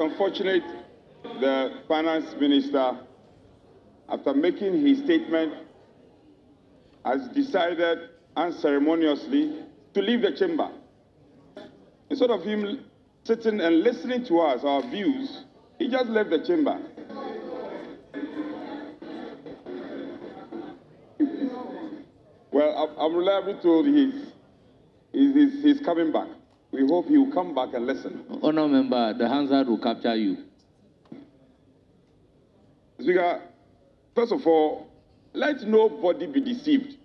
unfortunate the finance minister, after making his statement, has decided unceremoniously to leave the chamber. Instead of him sitting and listening to us, our views, he just left the chamber. Well, I'm reliably told he's coming back. We hope he will come back and listen. Honour member, the Hansard will capture you. Speaker, first of all, let nobody be deceived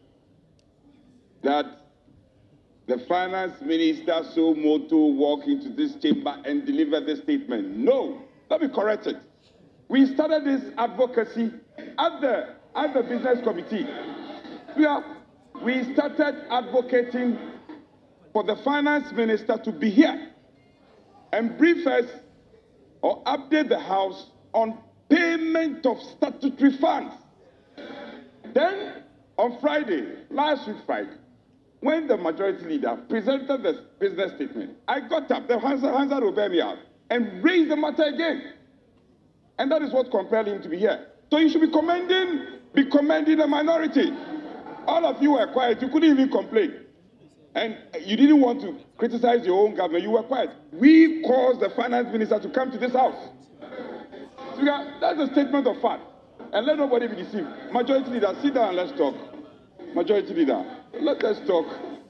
that the finance minister so moto walk into this chamber and deliver this statement. No, let me correct it. We started this advocacy at the business committee. We started advocating for the finance minister to be here and brief us or update the House on payment of statutory funds. Then, on Friday, last week Friday, when the majority leader presented the business statement, I got up, the Hansard will bear me out, and raised the matter again. And that is what compelled him to be here. So you should be commending the minority. All of you were quiet, you couldn't even complain. And you didn't want to criticize your own government, you were quiet. We caused the finance minister to come to this house. So that's a statement of fact. And let nobody be deceived. Majority leader, sit down and let's talk. Majority leader, let us talk.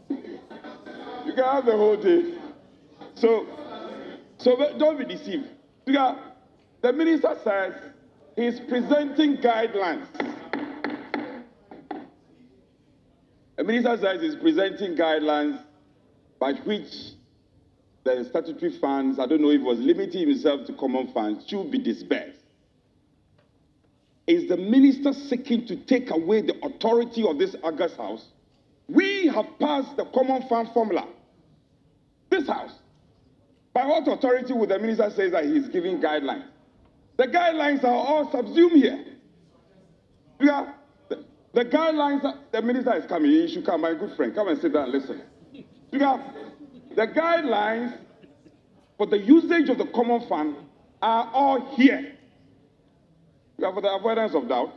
You can have the whole day. So don't be deceived. The minister says he's presenting guidelines. The minister says he's presenting guidelines by which the statutory funds, I don't know if it was limiting himself to common funds, should be disbursed. Is the minister seeking to take away the authority of this August House? We have passed the common fund formula. This House. By what authority would the minister say that he's giving guidelines? The guidelines are all subsumed here. The guidelines, the minister is coming. He should come, my good friend. Come and sit down and listen. The guidelines for the usage of the common fund are all here. For the avoidance of doubt,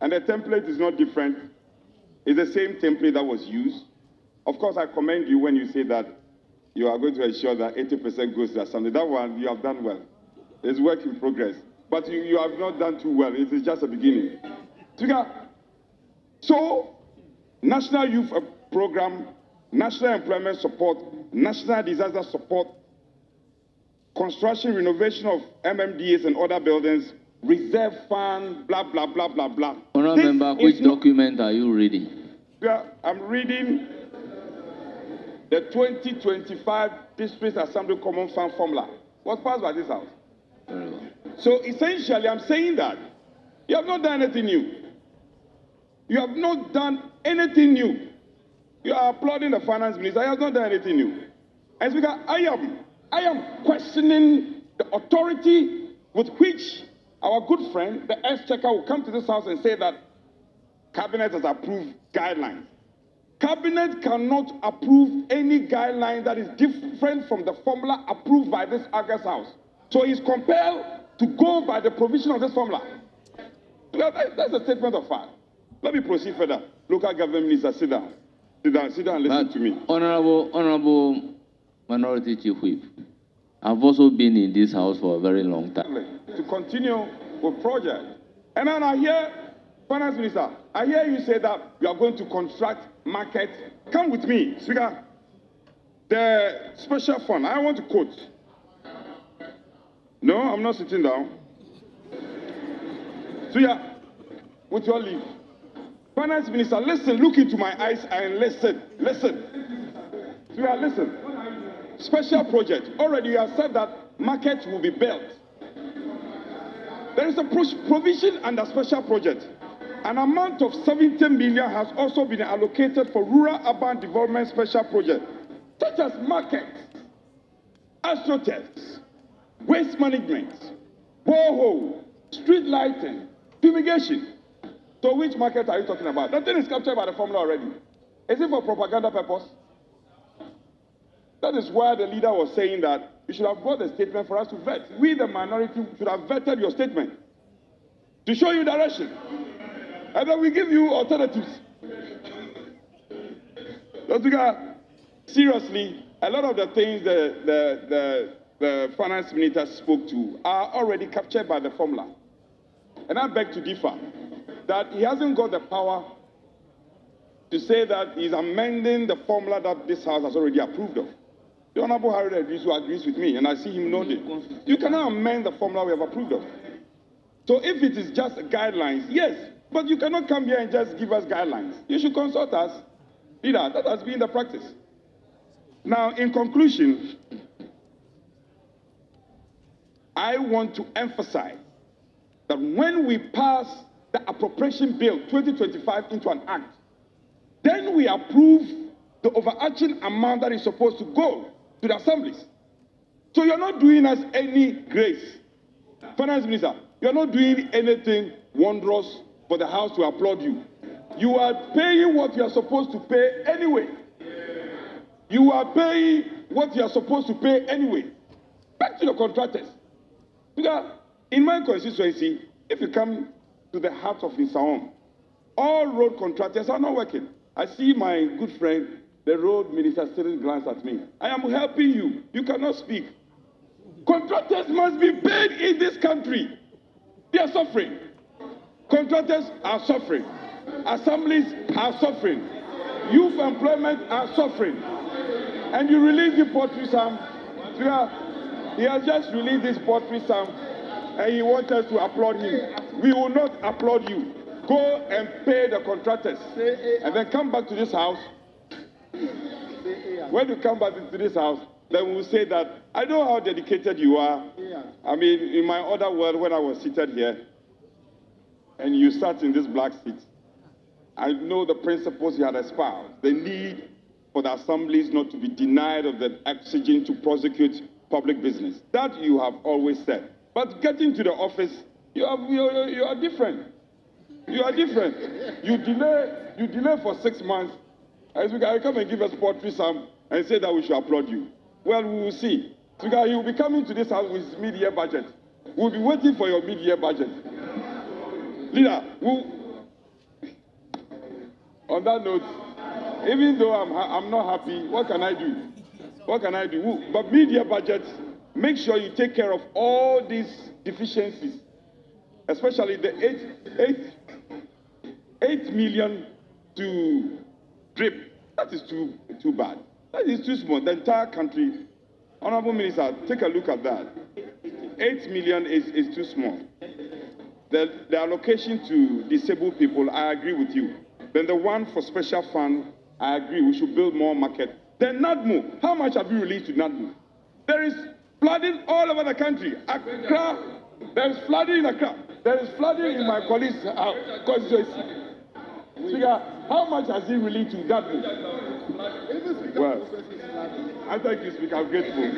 and the template is not different. It's the same template that was used. Of course, I commend you when you say that you are going to ensure that 80% goes to assembly. That one, you have done well. It's work in progress. But you have not done too well. It is just a beginning. So, National Youth Program, National Employment Support, National Disaster Support, construction, renovation of MMDAs and other buildings, reserve fund, blah, blah, blah, blah, blah. Honourable member, which document are you reading? I'm reading the 2025 District Assembly Common Fund Formula. Was passed by this House. So essentially, I'm saying that you have not done anything new. You have not done anything new. You are applauding the finance minister. I have not done anything new. And Speaker, I am questioning the authority with which our good friend, the Exchequer, will come to this House and say that Cabinet has approved guidelines. Cabinet cannot approve any guideline that is different from the formula approved by this August House. So he's compelled to go by the provision of this formula. That's a statement of fact. Let me proceed further. Local government minister, sit down. Sit down and listen to me. Honorable Minority Chief Whip, I've also been in this House for a very long time. To continue with project. And then I hear, Finance Minister, I hear you say that you are going to construct market. Come with me, Speaker. The special fund, I want to quote. No, I'm not sitting down. Speaker, with your leave. Finance Minister, listen, look into my eyes and listen. Speaker, listen. Special project. Already you have said that market will be built. There is a provision under special project. An amount of 70 million has also been allocated for rural urban development special project, such as markets, astroturfs, waste management, borehole, street lighting, fumigation. So which market are you talking about? That thing is captured by the formula already. Is it for propaganda purpose? That is why the leader was saying that you should have brought the statement for us to vet. We, the minority, should have vetted your statement to show you direction. And then we give you alternatives. Seriously, a lot of the things the finance minister spoke to are already captured by the formula. And I beg to differ that he hasn't got the power to say that he's amending the formula that this House has already approved of. The Honorable Harry agrees with me, and I see him nodding. You cannot amend the formula we have approved of. So if it is just guidelines, yes, but you cannot come here and just give us guidelines. You should consult us. Leader, that has been the practice. Now, in conclusion, I want to emphasize that when we pass the appropriation bill 2025 into an act, then we approve the overarching amount that is supposed to go to the assemblies. So you're not doing us any grace. Finance Minister, you're not doing anything wondrous for the House to applaud you. You are paying what you are supposed to pay anyway. You are paying what you are supposed to pay anyway. Back to the contractors. Because in my constituency, if you come to the heart of Nisaon, all road contractors are not working. I see my good friend, the road minister, still glance at me. I am helping you. You cannot speak. Contractors must be paid in this country. They are suffering. Contractors are suffering. Assemblies are suffering. Youth employment are suffering. And you release the poultry sum. He has just released this poultry sum and he wants us to applaud him. We will not applaud you. Go and pay the contractors and then come back to this house. When you come back to this house, then we will say that I know how dedicated you are. I mean, in my other world, when I was seated here and you sat in this black seat, I know the principles you had espoused, the need for the assemblies not to be denied of the oxygen to prosecute public business. That you have always said. But getting to the office, you are different. You are different. You delay for 6 months. As we come and give us poultry sum and say that we should applaud you. Well, we will see. So he will be coming to this house with his mid-year budget. We'll be waiting for your mid-year budget. Leader, on that note, even though I'm not happy, what can I do? What can I do? But mid-year budget, make sure you take care of all these deficiencies, especially the 8 million to drip. That is too bad. That is too small. The entire country. Honorable Minister, take a look at that. 8 million is too small. The allocation to disabled people, I agree with you. Then the one for special fund, I agree, we should build more market. Then NADMO, how much have you released to NADMO? There is flooding all over the country. Accra, there is flooding in Accra. There is flooding in my colleague's constituency. Speaker, how much has he released to NADMO? Well, I thank you, Speaker. I'm grateful.